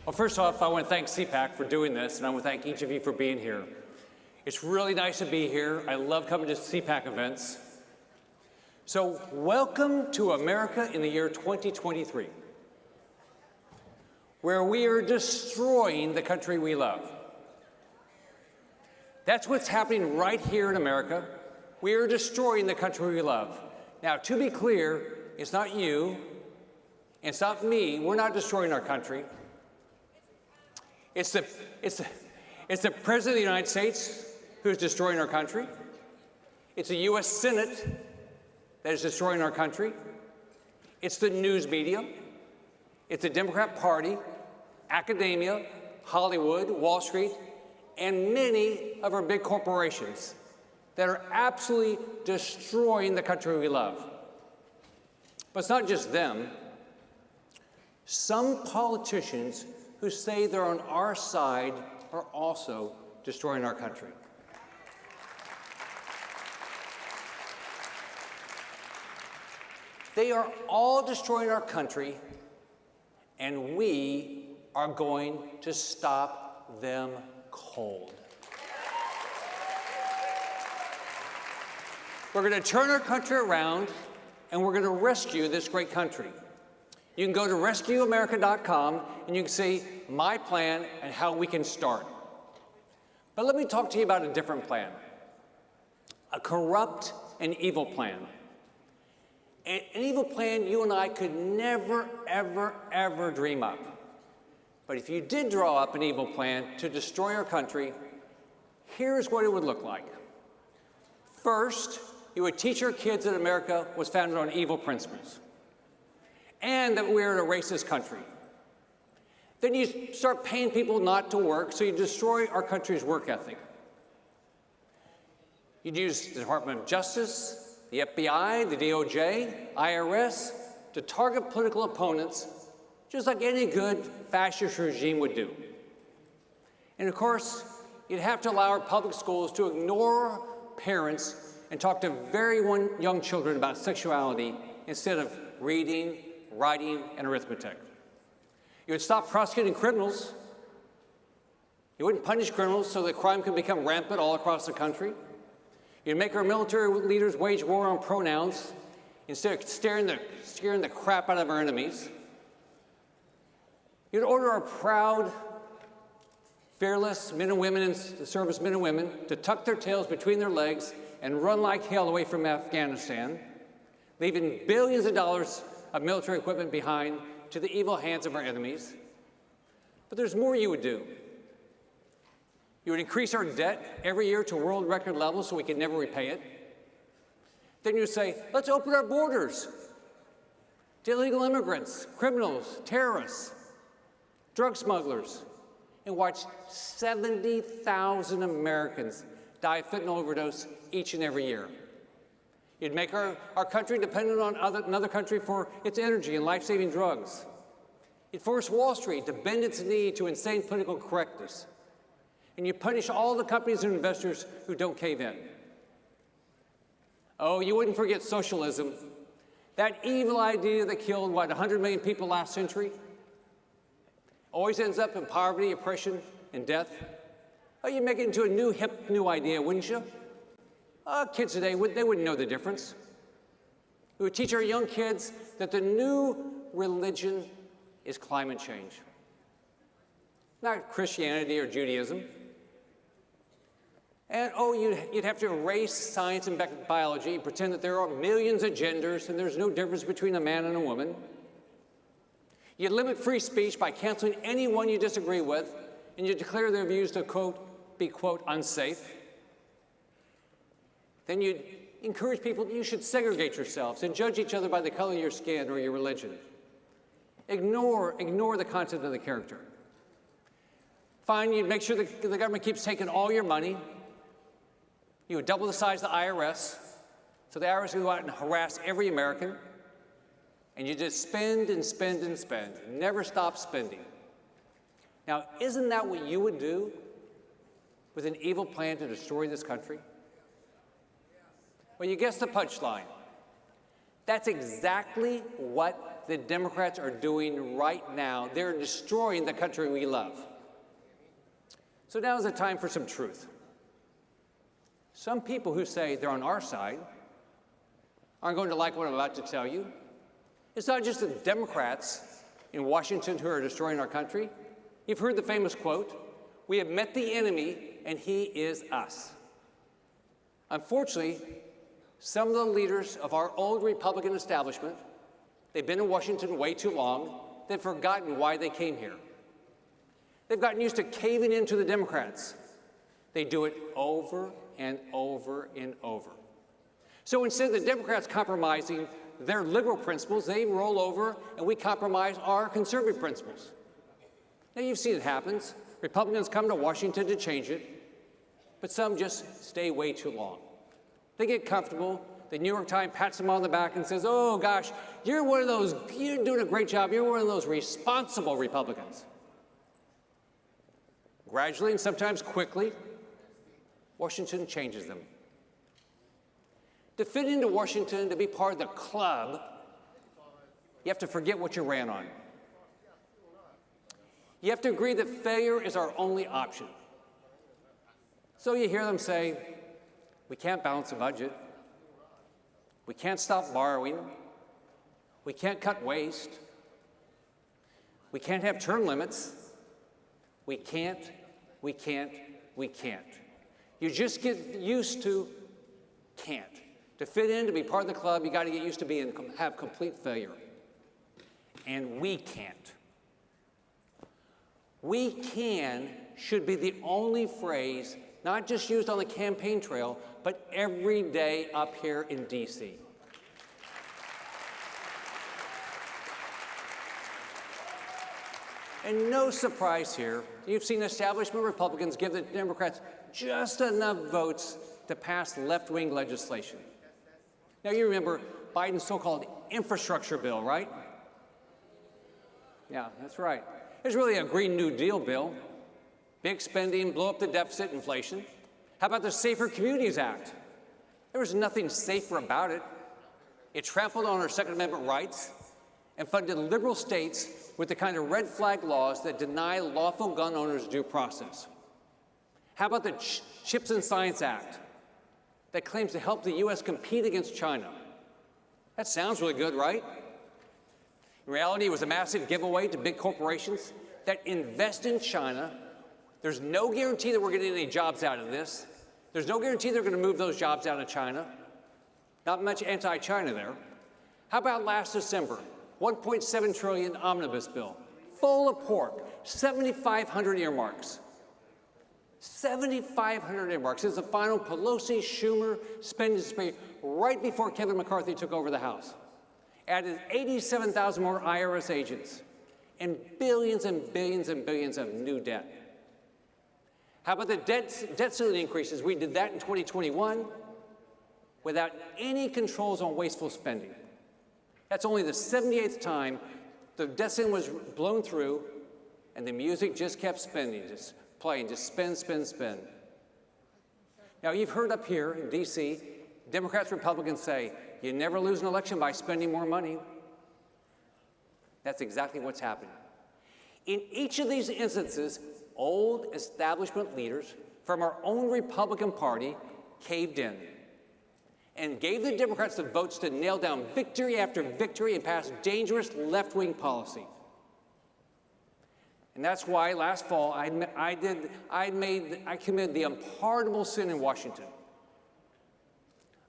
Well, first off, I want to thank Cpac for doing this, and I want to thank each of you for being here. It's really nice to be here. I love coming to Cpac events. So, welcome to America in the year 2023, where we are destroying the country we love. That's what's happening right here in America. We are destroying the country we love. Now, to be clear, it's not you, it's not me. We're not destroying our country. It's the President of the United States who's destroying our country. It's the U.S. Senate that is destroying our country. It's the news media. It's the Democrat Party, academia, Hollywood, Wall Street, and many of our big corporations that are absolutely destroying the country we love. But it's not just them. Some politicians who say they're on our side are also destroying our country. They are all destroying our country, and we are going to stop them cold. We're going to turn our country around, and we're going to rescue this great country. You can go to rescueamerica.com, and you can see my plan and how we can start. But let me talk to you about a different plan, a corrupt and evil plan. An evil plan you and I could never, ever, ever dream up. But if you did draw up an evil plan to destroy our country, here's what it would look like. First, you would teach our kids that America was founded on evil principles and that we're a racist country. Then you start paying people not to work, so you destroy our country's work ethic. You'd use the Department of Justice, the FBI, the DOJ, IRS to target political opponents, just like any good fascist regime would do. And of course, you'd have to allow our public schools to ignore parents and talk to very young children about sexuality instead of reading, writing, and arithmetic. You would stop prosecuting criminals. You wouldn't punish criminals so that crime could become rampant all across the country. You'd make our military leaders wage war on pronouns instead of scaring the crap out of our enemies. You'd order our proud, fearless men and women in service, men and women, to tuck their tails between their legs and run like hell away from Afghanistan, leaving billions of dollars of military equipment behind to the evil hands of our enemies. But there's more you would do. You would increase our debt every year to world record levels so we could never repay it. Then you'd say, let's open our borders to illegal immigrants, criminals, terrorists, drug smugglers, and watch 70,000 Americans die of fentanyl overdose each and every year. You'd make our country dependent on another country for its energy and life-saving drugs. You'd force Wall Street to bend its knee to insane political correctness. And you punish all the companies and investors who don't cave in. Oh, you wouldn't forget socialism, that evil idea that killed, 100 million people last century? Always ends up in poverty, oppression, and death. Oh, you make it into a new, hip, new idea, wouldn't you? Kids today, they wouldn't know the difference. We would teach our young kids that the new religion is climate change, not Christianity or Judaism. And you'd have to erase science and biology, pretend that there are millions of genders and there's no difference between a man and a woman. You'd limit free speech by canceling anyone you disagree with, and you declare their views to, quote, be, quote, unsafe. Then you'd encourage people, you should segregate yourselves and judge each other by the color of your skin or your religion. Ignore the content of the character. Fine, you'd make sure that the government keeps taking all your money. You would double the size of the IRS, so the IRS would go out and harass every American. And you just spend and spend and spend, never stop spending. Now, isn't that what you would do with an evil plan to destroy this country? Well, you guessed the punchline. That's exactly what the Democrats are doing right now. They're destroying the country we love. So now is the time for some truth. Some people who say they're on our side aren't going to like what I'm about to tell you. It's not just the Democrats in Washington who are destroying our country. You've heard the famous quote, "We have met the enemy, and he is us." Unfortunately, some of the leaders of our old Republican establishment, they've been in Washington way too long, they've forgotten why they came here. They've gotten used to caving into the Democrats. They do it over and over and over. So instead of the Democrats compromising their liberal principles, they roll over and we compromise our conservative principles. Now, you've seen it happens. Republicans come to Washington to change it, but some just stay way too long. They get comfortable. The New York Times pats them on the back and says, "Oh, gosh, you're one of those, you're doing a great job. You're one of those responsible Republicans." Gradually and sometimes quickly, Washington changes them. To fit into Washington, to be part of the club, you have to forget what you ran on. You have to agree that failure is our only option. So you hear them say, we can't balance the budget. We can't stop borrowing. We can't cut waste. We can't have term limits. We can't. You just get used to can't. To fit in, to be part of the club, you got to get used to being, have complete failure. And we can't. We can should be the only phrase not just used on the campaign trail, but every day up here in D.C. And no surprise here, you've seen establishment Republicans give the Democrats just enough votes to pass left-wing legislation. Now, you remember Biden's so-called infrastructure bill, right? Yeah, that's right. It's really a Green New Deal bill. Big spending, blow up the deficit, inflation. How about the Safer Communities Act? There was nothing safer about it. It trampled on our Second Amendment rights and funded liberal states with the kind of red flag laws that deny lawful gun owners due process. How about the Chips and Science Act that claims to help the U.S. compete against China? That sounds really good, right? In reality, it was a massive giveaway to big corporations that invest in China. There's no guarantee that we're getting any jobs out of this. There's no guarantee they're going to move those jobs out of China. Not much anti-China there. How about last December? $1.7 trillion omnibus bill, full of pork, 7,500 earmarks. 7,500 earmarks. It's the final Pelosi-Schumer spending spree right before Kevin McCarthy took over the House. Added 87,000 more IRS agents and billions and billions and billions of new debt. How about the debt ceiling increases? We did that in 2021 without any controls on wasteful spending. That's only the 78th time the debt ceiling was blown through and the music just kept spinning, just playing, just spin, spin, spin. Now, you've heard up here in D.C., Democrats, Republicans say, you never lose an election by spending more money. That's exactly what's happening. In each of these instances, old establishment leaders from our own Republican Party caved in and gave the Democrats the votes to nail down victory after victory and pass dangerous left-wing policy. And that's why last fall I committed the unpardonable sin in Washington.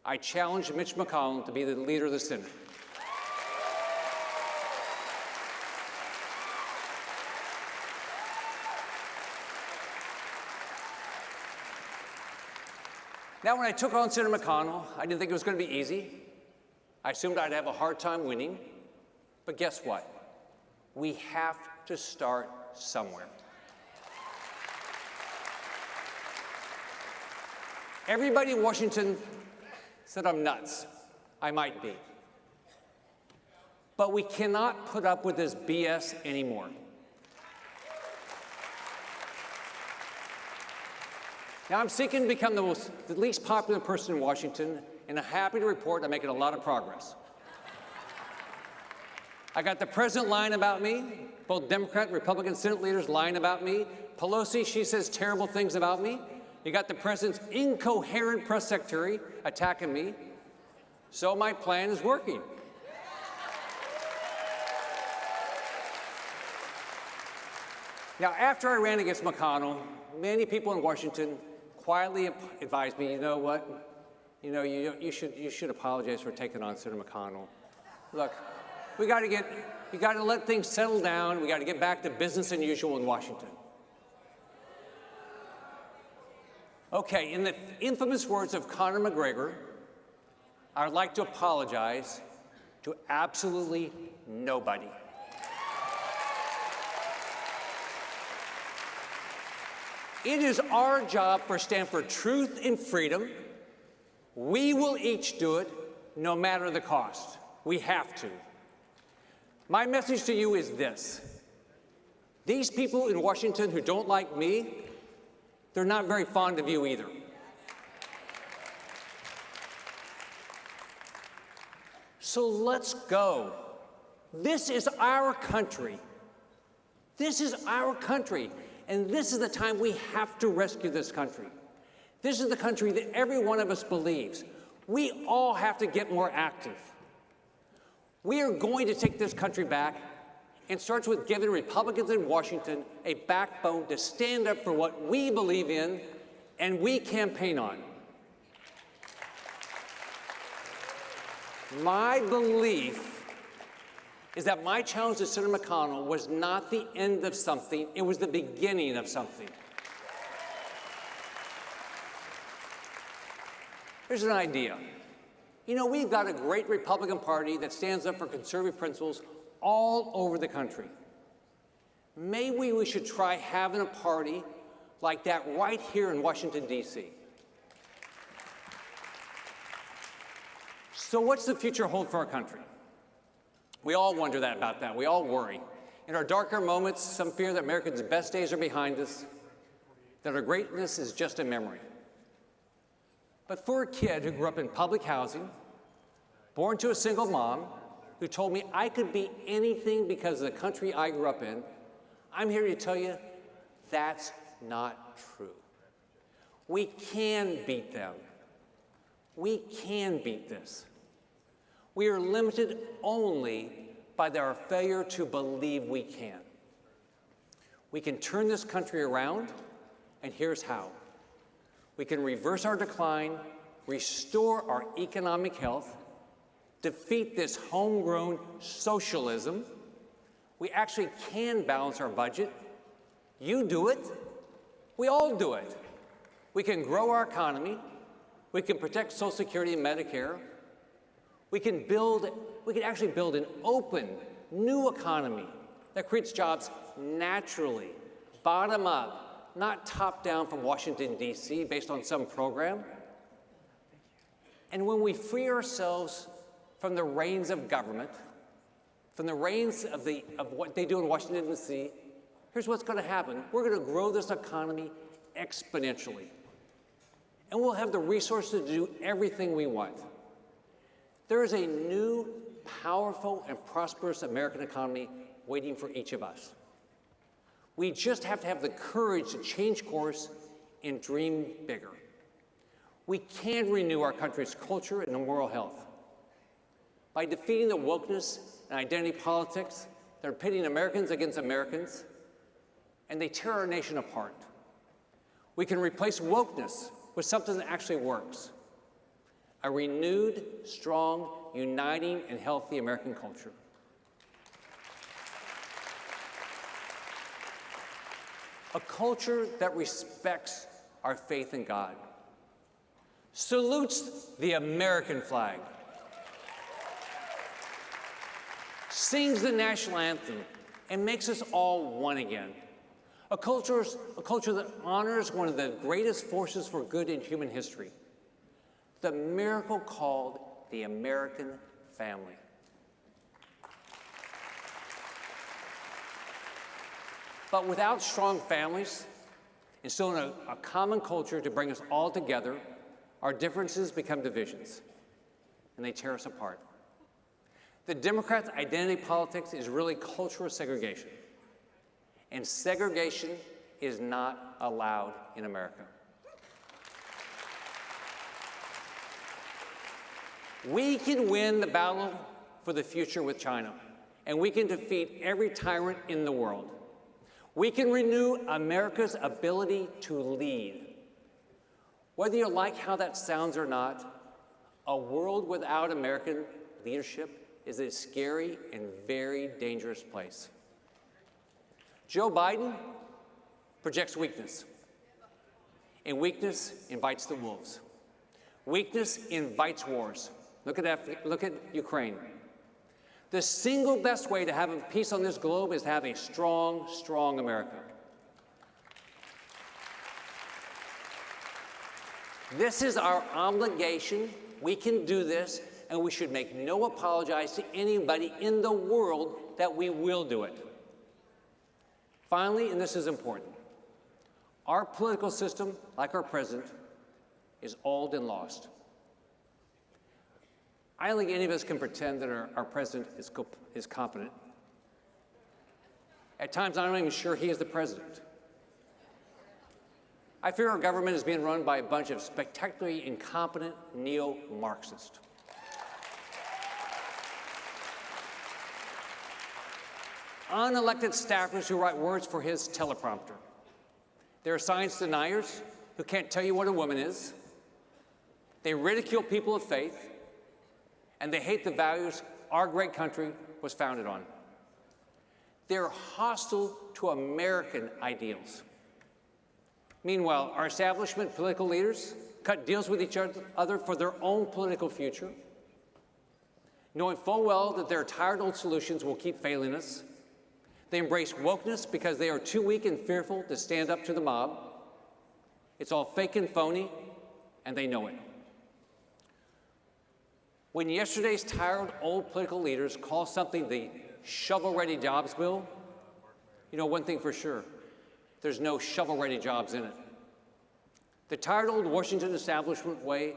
I challenged Mitch McConnell to be the leader of the Senate. Now, when I took on Senator McConnell, I didn't think it was going to be easy. I assumed I'd have a hard time winning. But guess what? We have to start somewhere. Everybody in Washington said I'm nuts. I might be. But we cannot put up with this BS anymore. Now, I'm seeking to become the least popular person in Washington, and I'm happy to report I'm making a lot of progress. I got the president lying about me, both Democrat and Republican Senate leaders lying about me. Pelosi, she says terrible things about me. You got the president's incoherent press secretary attacking me. So my plan is working. Now, after I ran against McConnell, many people in Washington quietly advised me, you know what? You should apologize for taking on Senator McConnell. Look, you got to let things settle down. We got to get back to business as usual in Washington. Okay, in the infamous words of Conor McGregor, I would like to apologize to absolutely nobody. It is our job to stand for truth and freedom. We will each do it, no matter the cost. We have to. My message to you is this. These people in Washington who don't like me, they're not very fond of you either. So let's go. This is our country. This is our country. And this is the time we have to rescue this country. This is the country that every one of us believes. We all have to get more active. We are going to take this country back, and it starts with giving Republicans in Washington a backbone to stand up for what we believe in and we campaign on. My belief is that my challenge to Senator McConnell was not the end of something, it was the beginning of something. Here's an idea. You know, we've got a great Republican Party that stands up for conservative principles all over the country. Maybe we should try having a party like that right here in Washington, D.C. So what's the future hold for our country? We all wonder about that. We all worry. In our darker moments, some fear that Americans' best days are behind us, that our greatness is just a memory. But for a kid who grew up in public housing, born to a single mom, who told me I could be anything because of the country I grew up in, I'm here to tell you that's not true. We can beat them. We can beat this. We are limited only by our failure to believe we can. We can turn this country around, and here's how. We can reverse our decline, restore our economic health, defeat this homegrown socialism. We actually can balance our budget. You do it. We all do it. We can grow our economy. We can protect Social Security and Medicare. We can actually build an open, new economy that creates jobs naturally, bottom up, not top down from Washington, D.C., based on some program. And when we free ourselves from the reins of government, from the reins of what they do in Washington, D.C., here's what's going to happen. We're going to grow this economy exponentially. And we'll have the resources to do everything we want. There is a new, powerful, and prosperous American economy waiting for each of us. We just have to have the courage to change course and dream bigger. We can renew our country's culture and moral health by defeating the wokeness and identity politics that are pitting Americans against Americans, and they tear our nation apart. We can replace wokeness with something that actually works. A renewed, strong, uniting, and healthy American culture. A culture that respects our faith in God, salutes the American flag, sings the national anthem, and makes us all one again. A culture that honors one of the greatest forces for good in human history, the miracle called the American family. But without strong families, instilling a common culture to bring us all together, our differences become divisions, and they tear us apart. The Democrats' identity politics is really cultural segregation. And segregation is not allowed in America. We can win the battle for the future with China, and we can defeat every tyrant in the world. We can renew America's ability to lead. Whether you like how that sounds or not, a world without American leadership is a scary and very dangerous place. Joe Biden projects weakness, and weakness invites the wolves. Weakness invites wars. Look at Ukraine. The single best way to have peace on this globe is to have a strong, strong America. This is our obligation. We can do this, and we should make no apologies to anybody in the world that we will do it. Finally, and this is important, our political system, like our president, is old and lost. I don't think any of us can pretend that our president is competent. At times, I'm not even sure he is the president. I fear our government is being run by a bunch of spectacularly incompetent neo-Marxists. Unelected staffers who write words for his teleprompter. There are science deniers who can't tell you what a woman is. They ridicule people of faith, and they hate the values our great country was founded on. They're hostile to American ideals. Meanwhile, our establishment political leaders cut deals with each other for their own political future, knowing full well that their tired old solutions will keep failing us. They embrace wokeness because they are too weak and fearful to stand up to the mob. It's all fake and phony, and they know it. When yesterday's tired old political leaders call something the shovel-ready jobs bill, you know one thing for sure, there's no shovel-ready jobs in it. The tired old Washington establishment way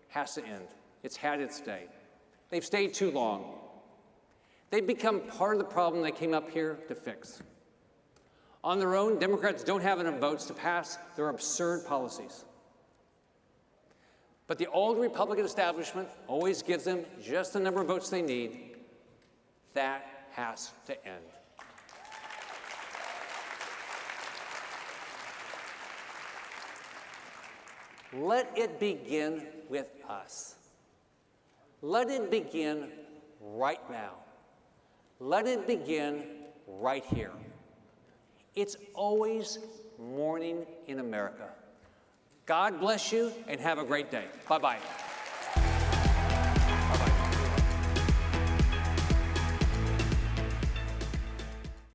has to end. It's had its day. They've stayed too long. They've become part of the problem they came up here to fix. On their own, Democrats don't have enough votes to pass their absurd policies. But the old Republican establishment always gives them just the number of votes they need. That has to end. Let it begin with us. Let it begin right now. Let it begin right here. It's always morning in America. God bless you and have a great day. Bye-bye.